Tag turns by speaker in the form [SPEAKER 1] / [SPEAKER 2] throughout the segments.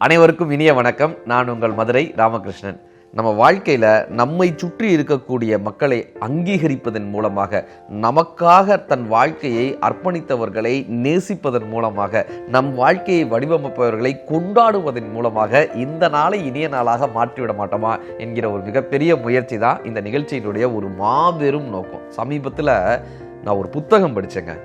[SPEAKER 1] அனைவருக்கும் இனிய வணக்கம். நான் உங்கள் மதுரை ராமகிருஷ்ணன். நம்ம வாழ்க்கையில் நம்மை சுற்றி இருக்கக்கூடிய மக்களை அங்கீகரிப்பதன் மூலமாக, நமக்காக தன் வாழ்க்கையை அர்ப்பணித்தவர்களை நேசிப்பதன் மூலமாக, நம் வாழ்க்கையை வடிவமைப்பவர்களை கொண்டாடுவதன் மூலமாக இந்த நாளை இனிய நாளாக மாற்றிவிட மாட்டோமா என்கிற ஒரு மிகப்பெரிய முயற்சி தான் இந்த நிகழ்ச்சியினுடைய ஒரு மாபெரும் நோக்கம். சமீபத்தில் நான் ஒரு புத்தகம் படித்தேங்க.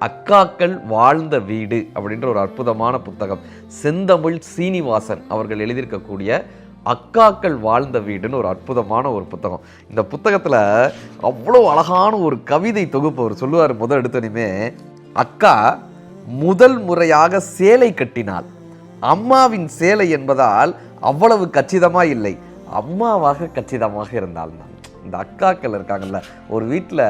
[SPEAKER 1] அக்காக்கள் வாழ்ந்த வீடு அப்படின்ற ஒரு அற்புதமான புத்தகம். செந்தமிழ் சீனிவாசன் அவர்கள் எழுதியிருக்கக்கூடிய அக்காக்கள் வாழ்ந்த வீடுன்னு ஒரு அற்புதமான ஒரு புத்தகம். இந்த புத்தகத்தில் அவ்வளோ அழகான ஒரு கவிதை தொகுப்பு அவர் சொல்லுவார். முதல் எடுத்தோனையுமே, அக்கா முதல் முறையாக சேலை கட்டினாள். அம்மாவின் சேலை என்பதால் அவ்வளவு கச்சிதமாக இல்லை, அம்மாவாக கச்சிதமாக இருந்தாள். தான் இந்த அக்காக்கள் இருக்காங்கல்ல, ஒரு வீட்டில்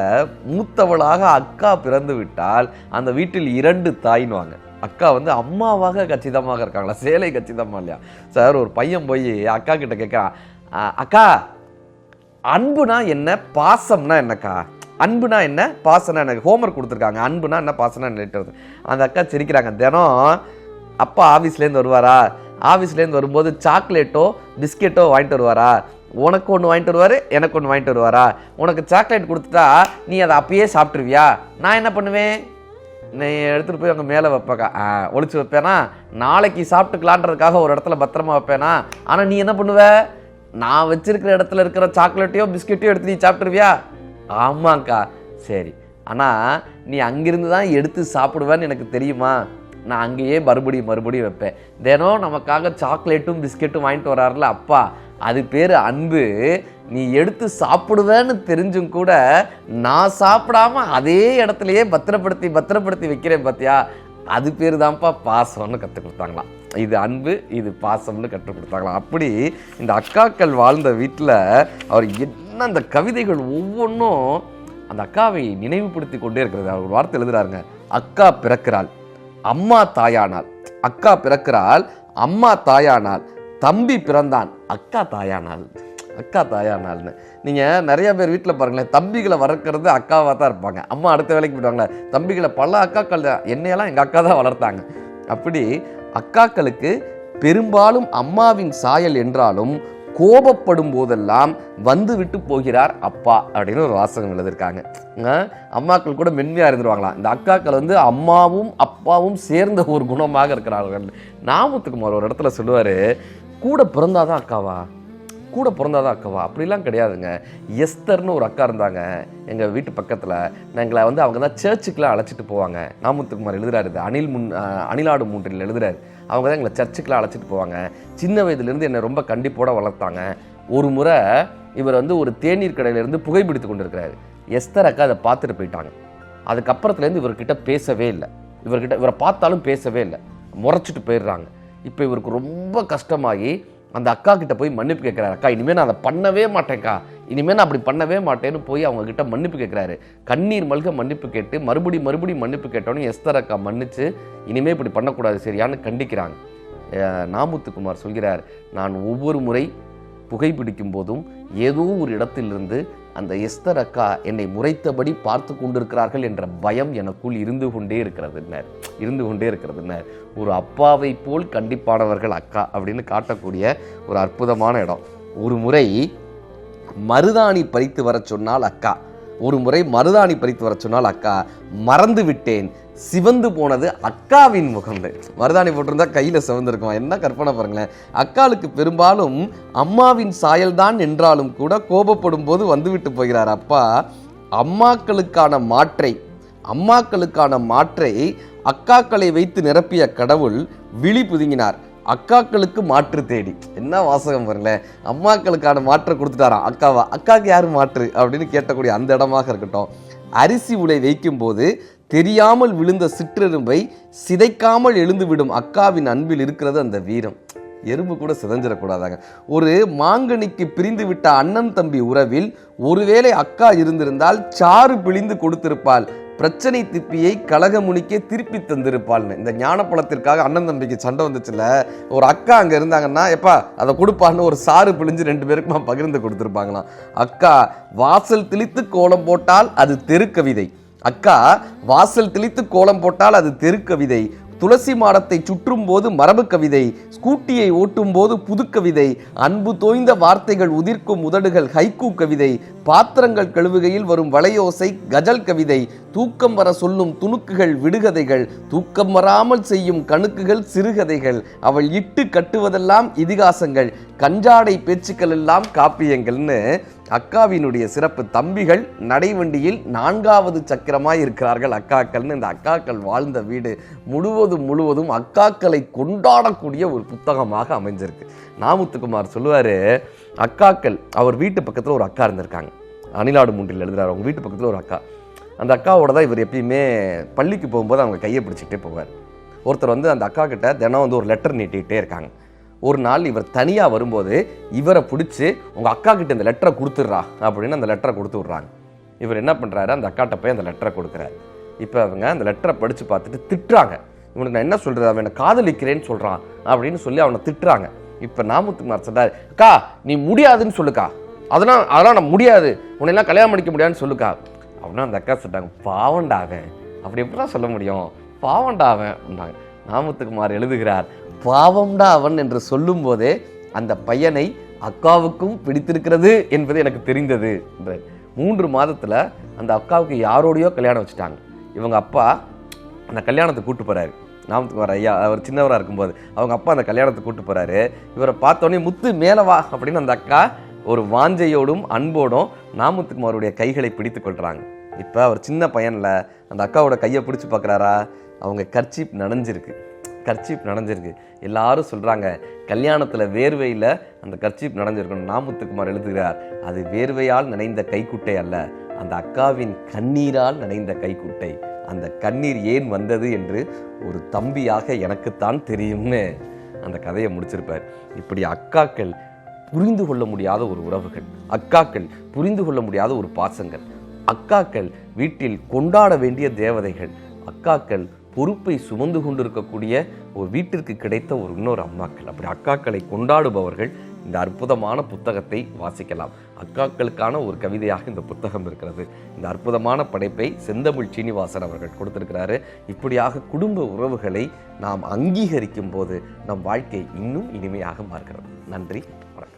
[SPEAKER 1] மூத்தவளாக அக்கா பிறந்து விட்டால் அந்த வீட்டில் 2 தாயின்வாங்க. அக்கா அம்மாவாக கச்சிதமாக இருக்காங்களா, சேலை கச்சிதமா இல்லையா? சார், ஒரு பையன் போய் அக்கா கிட்ட கேட்குறான், அக்கா அன்புனா என்ன, பாசம்னா என்னக்கா? அன்புனா என்ன, பாசம்னா எனக்கு ஹோம்ஒர்க் கொடுத்துருக்காங்க, அன்புனா என்ன, பாசம்னா என்ன? அந்த அக்கா சிரிக்கிறாங்க. தினம் அப்பா ஆஃபீஸ்லேருந்து வருவாரா, ஆஃபீஸ்லேருந்து வரும்போது சாக்லேட்டோ பிஸ்கெட்டோ வாங்கிட்டு வருவாரா, உனக்கு ஒன்று வாங்கிட்டு வருவார், எனக்கு ஒன்று வாங்கிட்டு வருவாரா? உனக்கு சாக்லேட் கொடுத்துட்டா நீ அதை அப்பயே சாப்பிட்ருவியா? நான் என்ன பண்ணுவேன், நீ எடுத்துகிட்டு போய் அங்கே மேலே வைப்பேக்கா, ஒழிச்சு வைப்பேனா, நாளைக்கு சாப்பிட்டுக்கலான்றதுக்காக ஒரு இடத்துல பத்திரமா வைப்பேனா? ஆனால் நீ என்ன பண்ணுவ, நான் வச்சிருக்கிற இடத்துல இருக்கிற சாக்லேட்டையோ பிஸ்கெட்டையோ எடுத்து நீ சாப்பிட்ருவியா? ஆமாங்க்கா. சரி, ஆனால் நீ அங்கிருந்து தான் எடுத்து சாப்பிடுவேன்னு எனக்கு தெரியுமா? நான் அங்கேயே மறுபடியும் வைப்பேன். தினம் நமக்காக சாக்லேட்டும் பிஸ்கெட்டும் வாங்கிட்டு வராருல அப்பா, அது பேர் அன்பு. நீ எடுத்து சாப்பிடுவேன்னு தெரிஞ்சும் கூட நான் சாப்பிடாம அதே இடத்துலையே பத்திரப்படுத்தி வைக்கிறேன் பார்த்தியா, அது பேர் தான்ப்பா பாசம்னு கற்றுக் கொடுத்தாங்களாம். இது அன்பு, இது பாசம்னு கற்றுக் கொடுத்தாங்களாம். அப்படி இந்த அக்காக்கள் வாழ்ந்த வீட்டில் அவர் என்ன அந்த கவிதைகள் ஒவ்வொன்றும் அந்த அக்காவை நினைவுபடுத்தி கொண்டே இருக்கிறது. அவர் ஒரு வார்த்தை எழுதுறாருங்க, அக்கா பிறக்கிறாள், அம்மா தாயானாள். அக்கா பிறக்கிறாள், அம்மா தாயானாள். தம்பி பிறந்தான், அக்கா தாயானாள்னு. நீங்கள் நிறைய பேர் வீட்டில் பாருங்களேன், தம்பிகளை வளர்க்குறது அக்காவாக தான் இருப்பாங்க. அம்மா அடுத்த வேலைக்கு போயிடுவாங்களே, தம்பிகளை பல அக்காக்கள் என்னையெல்லாம் எங்கள் அக்கா தான் வளர்த்தாங்க. அப்படி அக்காக்களுக்கு பெரும்பாலும் அம்மாவின் சாயல் என்றாலும் கோபப்படும் போதெல்லாம் வந்து விட்டு போகிறார் அப்பா அப்படின்னு ஒரு வாசகம் எழுதியிருக்காங்க. அம்மாக்கள் கூட மென்மையாக இருந்துருவாங்களாம். இந்த அக்காக்கள் அம்மாவும் அப்பாவும் சேர்ந்த ஒரு குணமாக இருக்கிறார்கள். நாமத்துக்குமார் ஒரு இடத்துல சொல்லுவார், கூட பிறந்தாதான் அக்காவா, அப்படிலாம் கிடையாதுங்க. எஸ்தர்னு ஒரு அக்கா இருந்தாங்க எங்கள் வீட்டு பக்கத்தில். எங்களை அவங்க தான் சர்ச்சுக்கெலாம் அழைச்சிட்டு போவாங்க. நாமத்துக்குமார் எழுதுறாரு, அணிலாடு மூன்றில் எழுதுறாரு. அவங்க தான் எங்களை சர்ச்சுக்கெலாம் அழைச்சிட்டு போவாங்க. சின்ன வயதுலேருந்து என்னை ரொம்ப கண்டிப்போட வளர்த்தாங்க. ஒரு முறை இவர் ஒரு தேநீர் கடையிலேருந்து புகைப்பிடித்து கொண்டு இருக்கிறாரு. எஸ்தர் அக்கா அதை பார்த்துட்டு போயிட்டாங்க. அதுக்கப்புறத்துலேருந்து இவர்கிட்ட பேசவே இல்லை. இவரை பார்த்தாலும் பேசவே இல்லை, முறைச்சிட்டு போயிடுறாங்க. இப்போ இவருக்கு ரொம்ப கஷ்டமாகி அந்த அக்கா கிட்ட போய் மன்னிப்பு கேட்குறாரு. அக்கா, இனிமேல் நான் அதை பண்ணவே மாட்டேன்க்கா, இனிமேல் நான் அப்படி பண்ணவே மாட்டேன்னு போய் அவங்க கிட்ட மன்னிப்பு கேட்குறாரு. கண்ணீர் மல்க மன்னிப்பு கேட்டு மறுபடியும் மன்னிப்பு கேட்டோன்னு எஸ்தர் அக்கா மன்னிச்சு இனிமேல் இப்படி பண்ணக்கூடாது சரியான்னு கண்டிக்கிறாங்க. நாமத்துக்குமார் சொல்கிறார், நான் ஒவ்வொரு முறை புகைப்பிடிக்கும் போதும் ஏதோ ஒரு இடத்திலிருந்து அந்த எஸ்தர் அக்கா என்னை முறைத்தபடி பார்த்து கொண்டிருக்கிறார்கள் என்ற பயம் எனக்குள் இருந்து கொண்டே இருக்கிறதுனர். ஒரு அப்பாவை போல் கண்டிப்பானவர்கள் அக்கா அப்படின்னு காட்டக்கூடிய ஒரு அற்புதமான இடம். ஒரு முறை மருதாணி பறித்து வர சொன்னால் அக்கா, மறந்து விட்டேன், சிவந்து போனது அக்காவின் முகம். மருதாணி போட்டிருந்தா கையில் சிவந்திருக்குமா, என்ன கற்பனை பாருங்களேன். அக்காளுக்கு பெரும்பாலும் அம்மாவின் சாயல்தான் என்றாலும் கூட கோபப்படும் போது வந்துவிட்டு போகிறார் அப்பா. அம்மாக்களுக்கான மாற்றை அக்காக்களை வைத்து நிரப்பிய கடவுள் விழி புதுங்கினார், அக்காக்களுக்கு மாற்று தேடி. என்ன வாசகம் பாருங்களேன். அம்மாக்களுக்கான மாற்றை கொடுத்துட்டாராம் அக்காவா, அக்காவுக்கு யார் மாற்று அப்படின்னு கேட்டக்கூடிய அந்த இடமாக இருக்கட்டும். அரிசி உலை வைக்கும் போது தெரியாமல் விழுந்த சிற்றெரும்பை சிதைக்காமல் எழுந்துவிடும் அக்காவின் அன்பில் இருக்கிறது அந்த வீரம். எறும்பு கூட சிதைஞ்சிடக்கூடாதாங்க. ஒரு மாங்கனிக்கு பிரிந்து விட்ட அண்ணன் தம்பி உறவில் ஒருவேளை அக்கா இருந்திருந்தால் சாறு பிழிந்து கொடுத்திருப்பாள், பிரச்சனை திப்பியை கலகமுனிக்கே திருப்பி தந்திருப்பாள்னு. இந்த ஞானப்பழத்திற்காக அண்ணன் தம்பிக்கு சண்டை வந்துச்சுல, ஒரு அக்கா அங்கே இருந்தாங்கன்னா எப்பா அதை கொடுப்பான்னு ஒரு சாறு பிழிஞ்சு 2 பேருக்குமா பகிர்ந்து கொடுத்துருப்பாங்களாம். அக்கா வாசல் திளித்து கோலம் போட்டால் அது தெருக்கவிதை, அக்கா வாசல் தெளித்து கோலம் போட்டால் அது தெருக்கவிதை, துளசி மாடத்தை சுற்றும் போது மரபு கவிதை, ஸ்கூட்டியை ஓட்டும் போது புது கவிதை, அன்பு தோய்ந்த வார்த்தைகள் உதிர்க்கும் உதடுகள் ஹைக்கூ கவிதை, பாத்திரங்கள் கழுவுகையில் வரும் வளையோசை கஜல் கவிதை, தூக்கம் வர சொல்லும் துணுக்குகள் விடுகதைகள், தூக்கம் வராமல் செய்யும் கணுக்குகள் சிறுகதைகள், அவள் இட்டு கட்டுவதெல்லாம் இதிகாசங்கள், கஞ்சாடை பேச்சுக்கள் எல்லாம் காப்பியங்கள்னு அக்காவினுடைய சிறப்பு. தம்பிகள் நடைவண்டியில் 4வது சக்கரமாய் இருக்கிறார்கள் அக்காக்கள்னு இந்த அக்காக்கள் வாழ்ந்த வீடு முழுவதும் அக்காக்களை கொண்டாடக்கூடிய ஒரு புத்தகமாக அமைஞ்சிருக்கு. நாமுத்துக்குமார் சொல்லுவார், அக்காக்கள், அவர் வீட்டு பக்கத்தில் ஒரு அக்கா இருந்திருக்காங்க, அணிலாடு மூன்றில் எழுதுறாரு. அவங்க வீட்டு பக்கத்தில் ஒரு அக்கா, அந்த அக்காவோட தான் இவர் எப்பயுமே பள்ளிக்கு போகும்போது அவங்க கையை பிடிச்சிக்கிட்டே போவார். ஒருத்தர் அந்த அக்கா கிட்ட தினம் ஒரு லெட்டர் நீட்டிகிட்டே இருக்காங்க. ஒரு நாள் இவர் தனியாக வரும்போது இவரை பிடிச்சி உங்கள் அக்கா கிட்ட இந்த லெட்டரை கொடுத்துட்றா அப்படின்னு அந்த லெட்டரை கொடுத்து விட்றாங்க. இவர் என்ன பண்ணுறாரு, அந்த அக்காட்ட போய் அந்த லெட்டரை கொடுக்குறாரு. இப்போ அவங்க அந்த லெட்டரை படித்து பார்த்துட்டு திட்டுறாங்க. இவனுக்கு நான் என்ன சொல்கிறது, அவன் என்னை காதலிக்கிறேன்னு சொல்கிறான் அப்படின்னு சொல்லி அவனை திட்டுறாங்க. இப்போ நாமுத்துக்குமார் சொல்றாரு, அக்கா நீ முடியாதுன்னு சொல்லுக்கா, அதெல்லாம் நான் முடியாது, உன்னெல்லாம் கல்யாணம் பண்ணிக்க முடியாதுன்னு சொல்லுக்கா அப்படின்னா அந்த அக்கா சொல்லிட்டாங்க, பாவண்டாவன் அப்படி எப்படிலாம் சொல்ல முடியும், பாவண்டாவன் அப்படின்னாங்க. நாமுத்துக்குமார் எழுதுகிறார், பாவம்டா அவன் என்று சொல்லும் போதே அந்த பையனை அக்காவுக்கும் பிடித்திருக்கிறது என்பது எனக்கு தெரிந்தது. 3 மாதத்தில் அந்த அக்காவுக்கு யாரோடையோ கல்யாணம் வச்சுட்டாங்க. இவங்க அப்பா அந்த கல்யாணத்தை கூட்டு போகிறாரு. நாமத்துக்குமார் ஐயா அவர் சின்னவராக இருக்கும்போது அவங்க அப்பா அந்த கல்யாணத்தை கூட்டு போகிறாரு. இவரை பார்த்தோன்னே முத்து மேலே வா அப்படின்னு அந்த அக்கா ஒரு வாஞ்சையோடும் அன்போடும் நாமத்துக்குமாருடைய கைகளை பிடித்து கொள்கிறாங்க. இப்போ அவர் சின்ன பையனில் அந்த அக்காவோட கையை பிடிச்சி பார்க்குறாரா, அவங்க கர்ச்சீப் நனைஞ்சிருக்கு. எல்லாரும் சொல்கிறாங்க, கல்யாணத்தில் வேர்வையில் அந்த கர்ச்சீப் நனைஞ்சிருக்கணும். நாமுத்துக்குமார் எழுதுகிறார், அது வேர்வையால் நனைந்த கைக்குட்டை அல்ல, அந்த அக்காவின் கண்ணீரால் நனைந்த கைக்குட்டை. அந்த கண்ணீர் ஏன் வந்தது என்று ஒரு தம்பியாக எனக்குத்தான் தெரியும்னு அந்த கதையை முடிச்சிருப்பார். இப்படி அக்காக்கள் புரிந்து கொள்ள முடியாத ஒரு உறவுகள், அக்காக்கள் புரிந்து கொள்ள முடியாத ஒரு பாசங்கள், அக்காக்கள் வீட்டில் கொண்டாட வேண்டிய தேவதைகள், அக்காக்கள் பொறுப்பை சுமந்து கொண்டிருக்கக்கூடிய ஒரு வீட்டிற்கு கிடைத்த ஒரு இன்னொரு அம்மாக்கள். அப்படி அக்காக்களை கொண்டாடுபவர்கள் இந்த அற்புதமான புத்தகத்தை வாசிக்கலாம். அக்காக்களுக்கான ஒரு கவிதையாக இந்த புத்தகம் இருக்கிறது. இந்த அற்புதமான படைப்பை செந்தமிழ் சீனிவாசன் அவர்கள் கொடுத்திருக்கிறாரு. இப்படியாக குடும்ப உறவுகளை நாம் அங்கீகரிக்கும் போது நம் வாழ்க்கை இன்னும் இனிமையாக மாறுகிறது. நன்றி, வணக்கம்.